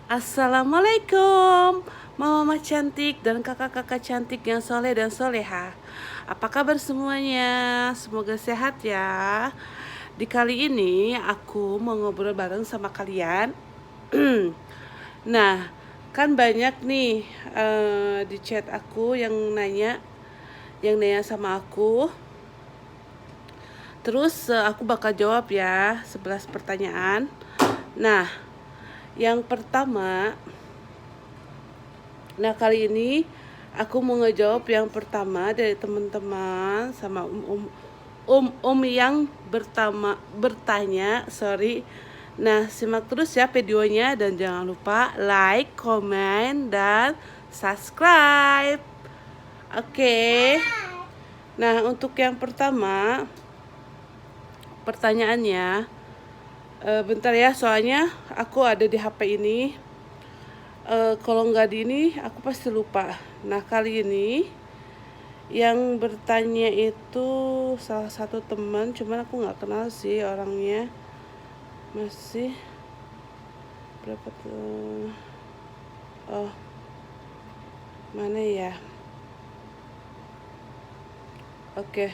Assalamualaikum mama cantik dan kakak-kakak cantik yang soleh dan soleha. Apa kabar semuanya? Semoga sehat ya. Di kali ini aku mau ngobrol bareng sama kalian. Nah, kan banyak nih di chat aku yang nanya sama aku. Terus aku bakal jawab ya 11 pertanyaan. Nah, yang pertama, kali ini aku mau ngejawab yang pertama dari teman-teman sama yang bertanya, sorry. Nah, simak terus ya videonya dan jangan lupa like, comment, dan subscribe. Oke. Nah, untuk yang pertama, pertanyaannya, bentar ya, soalnya aku ada di HP ini. Kalau nggak di ini aku pasti lupa. Nah, kali ini yang bertanya itu salah satu teman, cuman aku nggak kenal sih orangnya. Masih berapa tuh? Oh, mana ya? Oke.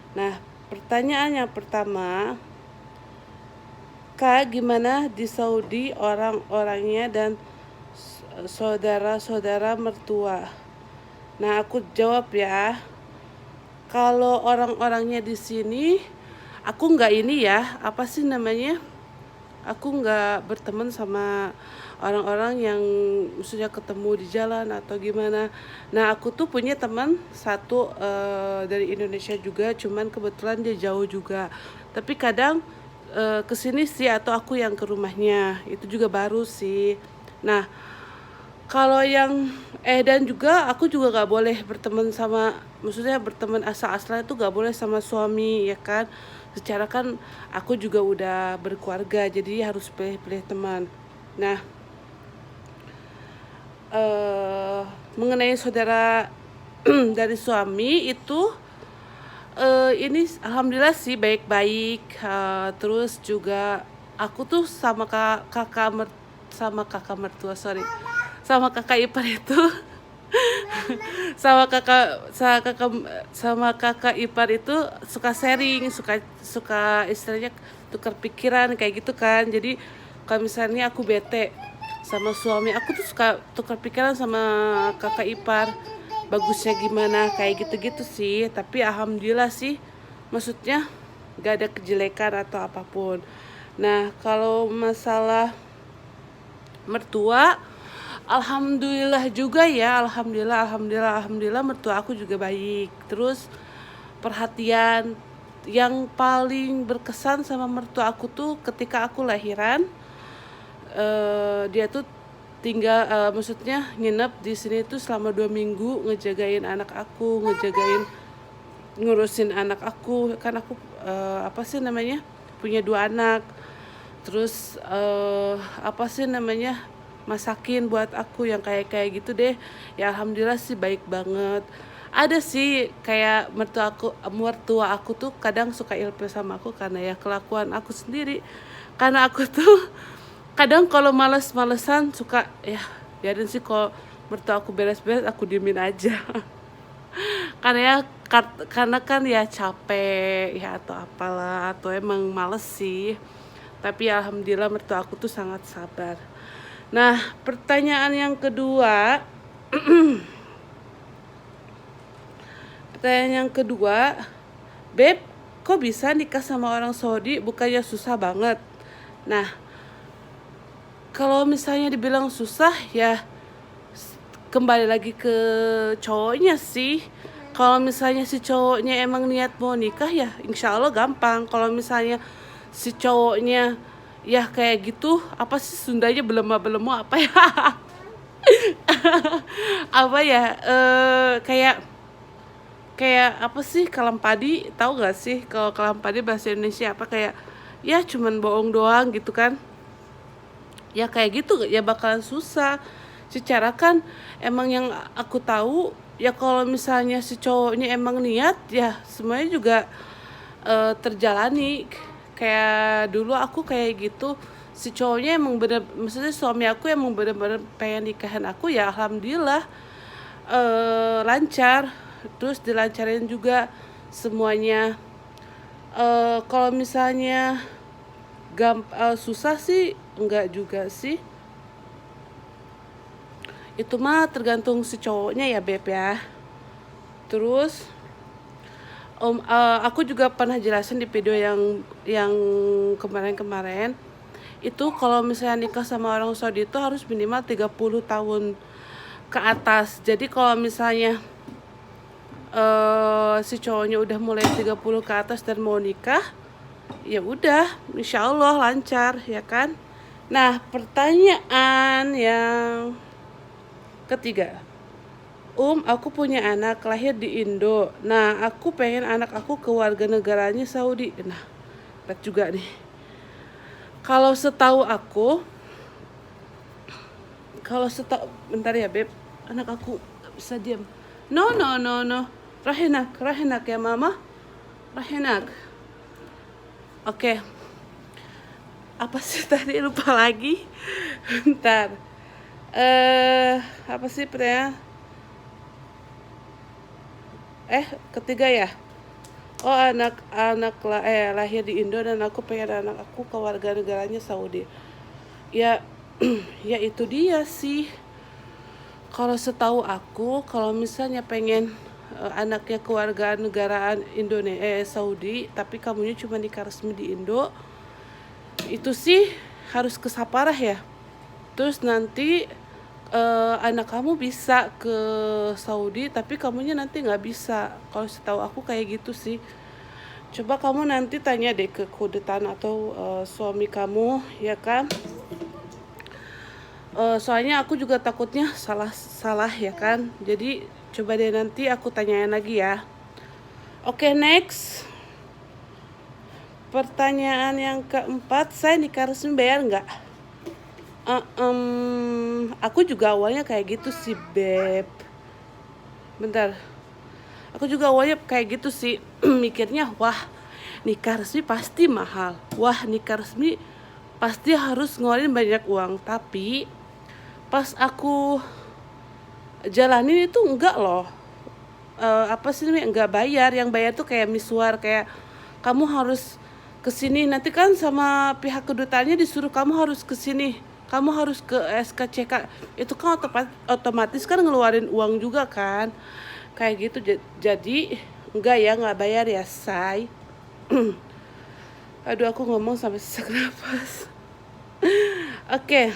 Nah, pertanyaan yang pertama, Kak, gimana di Saudi orang-orangnya dan saudara-saudara mertua? Nah, aku jawab ya. Kalau orang-orangnya di sini, aku nggak ini ya, apa sih namanya? Aku nggak berteman sama orang-orang yang maksudnya ketemu di jalan atau gimana. Nah, aku tuh punya teman satu dari Indonesia juga, cuman kebetulan dia jauh juga. Tapi kadang kesini sih atau aku yang ke rumahnya, itu juga baru sih. Nah, kalau yang dan juga aku juga nggak boleh berteman sama, maksudnya berteman asal-asalan itu nggak boleh sama suami ya kan. Secara kan aku juga udah berkeluarga, jadi harus pilih-pilih teman. Nah, mengenai saudara dari suami itu, ini alhamdulillah sih baik-baik. Terus juga aku tuh sama kakak mertua, sorry, sama kakak ipar itu sama kakak ipar itu suka sharing, suka istilahnya tukar pikiran kayak gitu kan. Jadi kalau misalnya aku bete sama suami aku tuh suka tukar pikiran sama kakak ipar, bagusnya gimana kayak gitu-gitu sih. Tapi alhamdulillah sih, maksudnya gak ada kejelekan atau apapun. Nah, kalau masalah mertua, alhamdulillah juga ya, alhamdulillah mertua aku juga baik. Terus perhatian yang paling berkesan sama mertua aku tuh ketika aku lahiran, dia tuh tinggal, maksudnya nginep di sini tuh selama 2 minggu, ngejagain anak aku, ngurusin anak aku. Kan aku apa sih namanya, punya 2 anak. Terus apa sih namanya, masakin buat aku yang kayak gitu deh. Ya alhamdulillah sih baik banget. Ada sih kayak mertua aku tuh kadang suka ilfil sama aku karena ya kelakuan aku sendiri. Karena aku tuh kadang kalau males-malesan suka ya biarin sih, kalau mertua aku beres-beres aku diemin aja. Karena ya karena kan ya capek ya atau apalah, atau emang males sih. Tapi alhamdulillah mertua aku tuh sangat sabar. Nah, pertanyaan yang kedua, Beb, kok bisa nikah sama orang Saudi, bukannya susah banget? Nah, kalau misalnya dibilang susah ya kembali lagi ke cowoknya sih. Kalau misalnya si cowoknya emang niat mau nikah ya insya Allah gampang. Kalau misalnya si cowoknya ya kayak gitu, apa sih Sundanya, belema-belemu apa ya? Apa ya, kayak kayak apa sih, kalampadi, tahu gak sih kalau kalampadi bahasa Indonesia apa, kayak ya cuman bohong doang gitu kan. Ya kayak gitu ya bakalan susah. Secara kan emang yang aku tahu ya, kalau misalnya si cowoknya emang niat ya semuanya juga terjalani kayak dulu aku kayak gitu, si cowoknya emang bener, maksudnya suami aku emang bener-bener pengen nikahin aku, ya alhamdulillah lancar, terus dilancarin juga semuanya. Kalau misalnya susah sih enggak juga sih, itu mah tergantung si cowoknya ya beb ya. Terus aku juga pernah jelasin di video yang kemarin-kemarin itu, kalau misalnya nikah sama orang Saudi itu harus minimal 30 tahun ke atas. Jadi kalau misalnya si cowoknya udah mulai 30 ke atas dan mau nikah, ya udah insya Allah lancar ya kan. Nah, pertanyaan yang ketiga, aku punya anak lahir di Indo. Nah, aku pengen anak aku kewarganegaranya Saudi. Nah, berat juga nih. Kalau setahu aku, bentar ya beb, anak aku gak bisa diam. No, no, no, no. Rahinak ya mama. Rahinak. Oke. Apa sih tadi, lupa lagi. Bentar. Apa sih pertanyaan? Ketiga ya. Oh, lahir di Indo dan aku pengen anak aku kewarganegaranya Saudi. Ya, ya itu dia sih. Kalau setahu aku, kalau misalnya pengen anaknya kewarganegaraan Indonesia Saudi, tapi kamunya cuma nikah resmi di Indo, itu sih harus ke Saparah ya. Terus nanti anak kamu bisa ke Saudi, tapi kamunya nanti nggak bisa. Kalau setahu aku kayak gitu sih. Coba kamu nanti tanya deh ke kedutaan atau suami kamu, ya kan? Soalnya aku juga takutnya salah ya kan. Jadi coba deh nanti aku tanyain lagi ya. Oke, next. Pertanyaan yang keempat, saya nikah resmi bayar nggak? Aku juga awalnya kayak gitu sih beb. Bentar. Aku juga awalnya kayak gitu sih. Mikirnya, wah nikah resmi pasti mahal. Wah nikah resmi pasti harus ngeluarin banyak uang. Tapi pas aku jalanin itu enggak loh. Apa sih namanya, enggak bayar. Yang bayar tuh kayak miswar, kayak kamu harus kesini. Nanti kan sama pihak kedutaannya disuruh kamu harus kesini, kamu harus ke SKCK. Itu kan otomatis kan ngeluarin uang juga kan, kayak gitu. Jadi enggak ya, enggak bayar ya say. Aduh, aku ngomong sampai sesak nafas. Oke.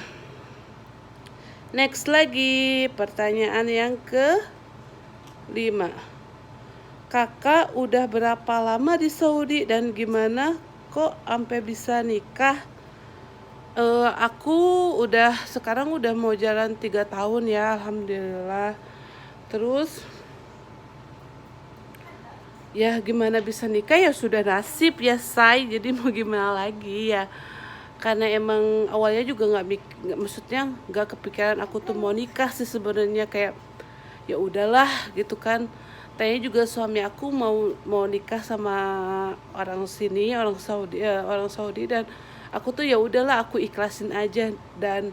Next lagi, pertanyaan yang ke-5. Kakak udah berapa lama di Saudi dan gimana kok sampai bisa nikah? Aku sekarang udah mau jalan 3 tahun ya, alhamdulillah. Terus ya gimana bisa nikah, ya sudah nasib ya say. Jadi mau gimana lagi ya, karena emang awalnya juga maksudnya nggak kepikiran aku tuh mau nikah sih sebenarnya. Kayak ya udahlah gitu kan. Tanya juga suami aku mau nikah sama orang sini, orang Saudi, dan aku tuh ya udahlah, aku ikhlasin aja. Dan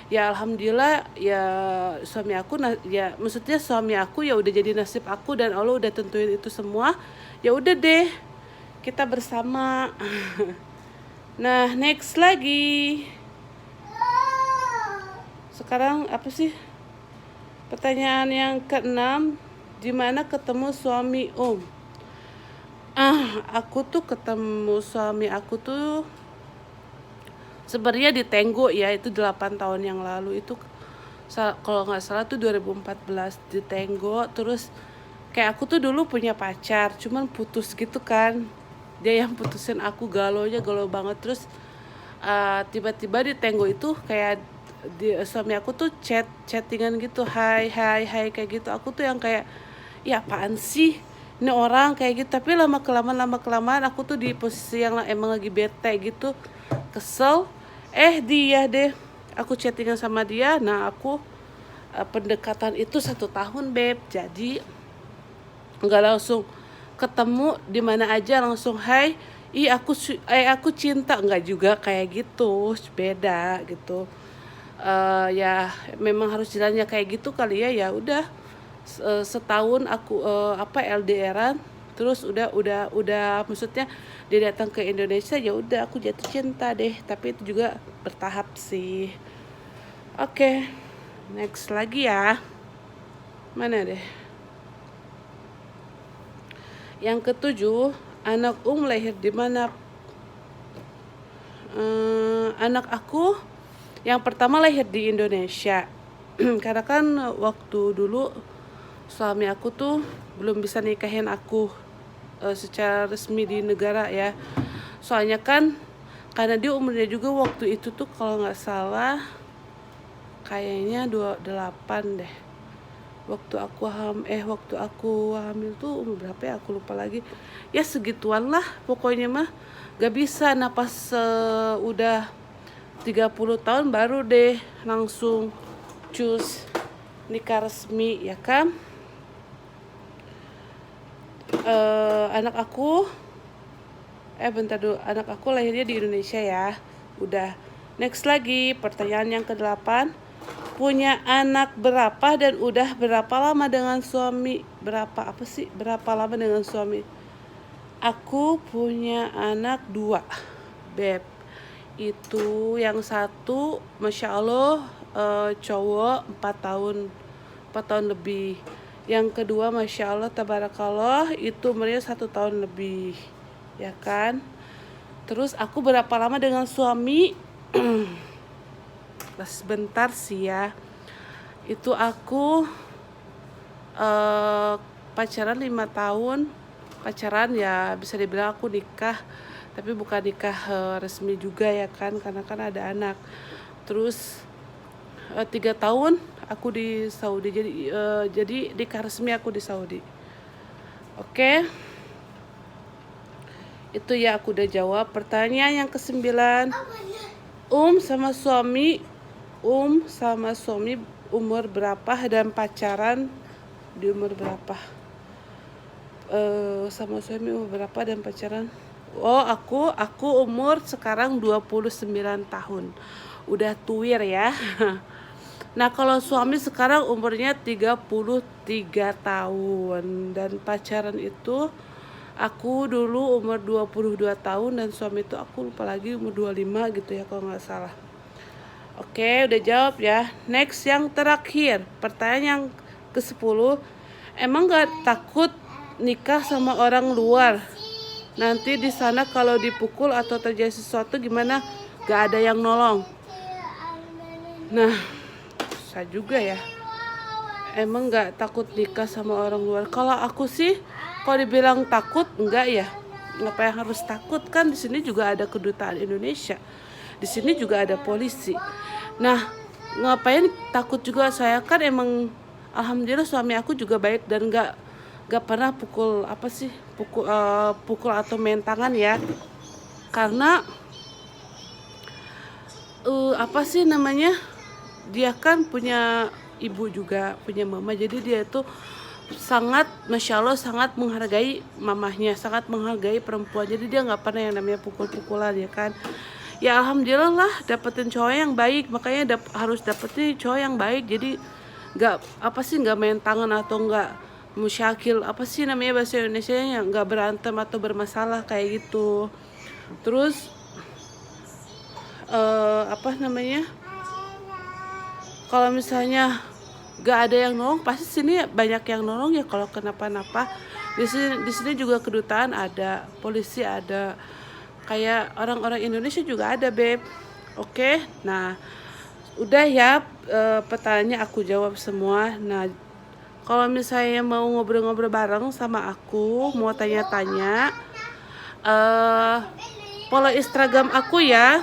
ya alhamdulillah ya maksudnya suami aku ya udah jadi nasib aku, dan Allah udah tentuin itu semua. Ya udah deh, kita bersama. Nah, next lagi. Sekarang apa sih? Pertanyaan yang ke-6, di mana ketemu suami aku tuh ketemu suami aku tuh sebenarnya di Tenggo ya, itu 8 tahun yang lalu. Itu kalau nggak salah tuh 2014 di Tenggo. Terus kayak aku tuh dulu punya pacar, cuman putus gitu kan. Dia yang putusin aku, galau banget. Terus tiba-tiba di Tenggo itu kayak suami aku tuh chattingan gitu, hai kayak gitu. Aku tuh yang kayak, ya apaan sih ini orang kayak gitu. Tapi lama kelamaan aku tuh di posisi yang emang lagi bete gitu, kesel. Dia deh, aku chattingan sama dia. Nah, aku pendekatan itu 1 tahun beb. Jadi nggak langsung ketemu di mana aja langsung hai. ih aku cinta, enggak juga kayak gitu, beda gitu. Ya memang harus jalannya kayak gitu kali ya. Ya udah, setahun aku LDRan, terus udah maksudnya dia datang ke Indonesia, ya udah aku jatuh cinta deh, tapi itu juga bertahap sih. Oke, next lagi ya. Mana deh? Yang ketujuh, anak lahir di mana? Anak aku yang pertama lahir di Indonesia. Karena kan waktu dulu suami aku tuh belum bisa nikahin aku secara resmi di negara ya. Soalnya kan karena dia umurnya juga waktu itu tuh kalau nggak salah kayaknya 28 deh. Waktu aku hamil tuh umur berapa ya, aku lupa lagi. Ya segituan lah pokoknya mah. Gak bisa napas udah 30 tahun baru deh langsung cus nikah resmi ya kan. Anak aku bentar dulu, anak aku lahirnya di Indonesia ya. Udah. Next lagi, pertanyaan yang ke-8. Punya anak berapa dan udah berapa lama dengan suami? Berapa lama dengan suami? Aku punya anak 2, Beb. Itu yang satu Masya Allah cowok 4 tahun lebih. Yang kedua Masya Allah tabarakallah itu umurnya 1 tahun lebih, ya kan. Terus aku berapa lama dengan suami? Sebentar sih ya. Itu aku pacaran 5 tahun. Pacaran ya bisa dibilang aku nikah, tapi bukan nikah resmi juga ya kan, karena kan ada anak. Terus 3 tahun aku di Saudi, jadi nikah resmi aku di Saudi. Oke. Itu ya aku udah jawab. Pertanyaan yang ke-9. sama suami umur berapa dan pacaran di umur berapa? Sama suami umur berapa dan pacaran? Oh, aku umur sekarang 29 tahun. Udah tuir ya. Nah, kalau suami sekarang umurnya 33 tahun dan pacaran itu aku dulu umur 22 tahun dan suami itu aku lupa lagi umur 25 gitu ya kalau nggak salah. Oke, udah jawab ya. Next yang terakhir, pertanyaan yang ke-10. Emang gak takut nikah sama orang luar? Nanti di sana kalau dipukul atau terjadi sesuatu gimana? Gak ada yang nolong. Nah, saya juga ya. Emang gak takut nikah sama orang luar? Kalau aku sih, kalau dibilang takut enggak ya. Ngapa yang harus takut, kan di sini juga ada kedutaan Indonesia. Di sini juga ada polisi. Nah, ngapain takut juga, saya kan emang alhamdulillah suami aku juga baik dan gak pernah pukul atau main tangan ya. Karena dia kan punya ibu juga, punya mama, jadi dia itu sangat Masya Allah sangat menghargai mamahnya, sangat menghargai perempuan, jadi dia nggak pernah yang namanya pukul-pukulan ya kan. Ya alhamdulillah lah dapetin cowok yang baik, makanya harus dapetin cowok yang baik, jadi nggak main tangan atau nggak musyakil, bahasa Indonesia yang nggak berantem atau bermasalah kayak gitu. Terus kalau misalnya gak ada yang nolong, pasti sini banyak yang nolong ya kalau kenapa-napa. Di sini juga kedutaan ada, polisi ada, kayak orang-orang Indonesia juga ada, Beb. Oke, nah udah ya, pertanyaannya aku jawab semua. Nah, kalau misalnya mau ngobrol-ngobrol bareng sama aku, mau tanya-tanya, follow Instagram aku ya.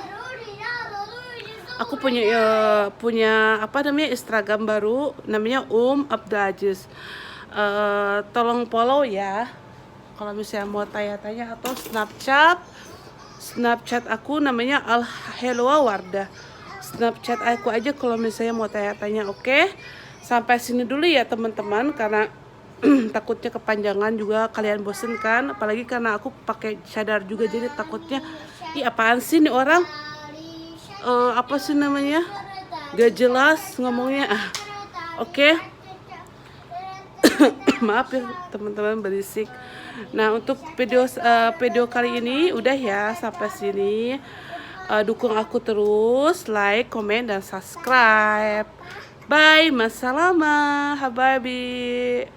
Aku punya Instagram baru namanya Abdul Aziz. Tolong follow ya. Kalau misalnya mau tanya-tanya, atau Snapchat aku namanya Al-Helwa Wardah. Snapchat aku aja kalau misalnya mau tanya-tanya, oke? Sampai sini dulu ya teman-teman, karena takutnya kepanjangan juga kalian bosen kan, apalagi karena aku pakai cadar juga, jadi takutnya ih apaan sih nih orang, apa sih namanya, gak jelas ngomongnya. Oke. Maaf ya teman-teman berisik. Nah untuk video kali ini udah ya sampai sini. Dukung aku terus, like, komen, dan subscribe. Bye, masalama, hababi.